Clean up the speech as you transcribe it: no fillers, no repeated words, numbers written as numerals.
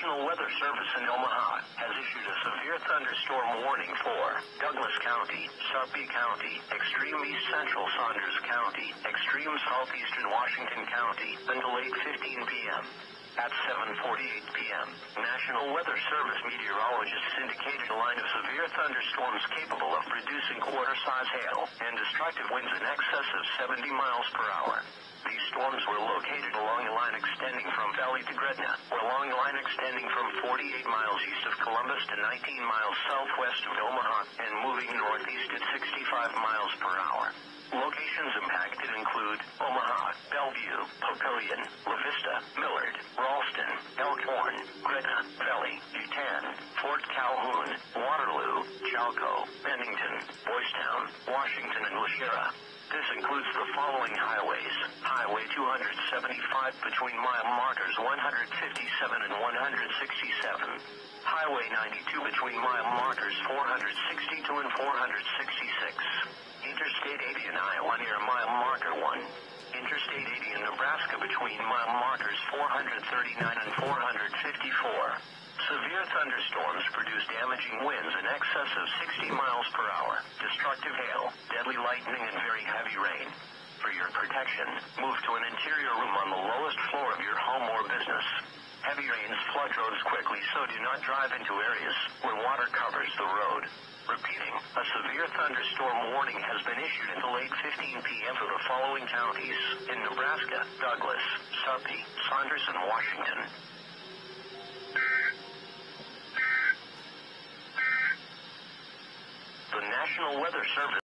National Weather Service in Omaha has issued a severe thunderstorm warning for Douglas County, Sarpy County, extreme east central Saunders County, extreme southeastern Washington County until 8:15 p.m. At 7:48 p.m., National Weather Service meteorologists indicated a line of severe thunderstorms capable of producing quarter-size hail and destructive winds in excess of 70 miles per hour. These storms were located along a line extending from Valley to Gretna, or along a line extending from 48 miles east of Columbus to 19 miles southwest of Omaha and moving northeast at 65 miles per hour. Locations impacted include Omaha, Bellevue, Papillion, La Vista, Millard, Ralston, Elkhorn, Gretna, Valley, Butan, Fort Calhoun, Waterloo, Chalco, Bennington, Boys Town, Washington, and Lashera. This includes the following highways: Highway 275 between mile markers 157 and 167, Highway 92 between mile markers 462 and 466, Interstate 80 in Iowa near mile marker 1, Interstate 80 in Nebraska between mile markers 439 and 454. Severe thunderstorms produce damaging winds in excess of 60 miles per hour, destructive hail, deadly lightning, and very heavy rain. For your protection, move to an interior room on the lowest floor of your home or business. Heavy rains flood roads quickly, so do not drive into areas where water covers the road. Repeating, a severe thunderstorm warning has been issued until 8:15 p.m. for the following counties in Nebraska: Douglas, Sarpy, Saunders, and Washington. The National Weather Service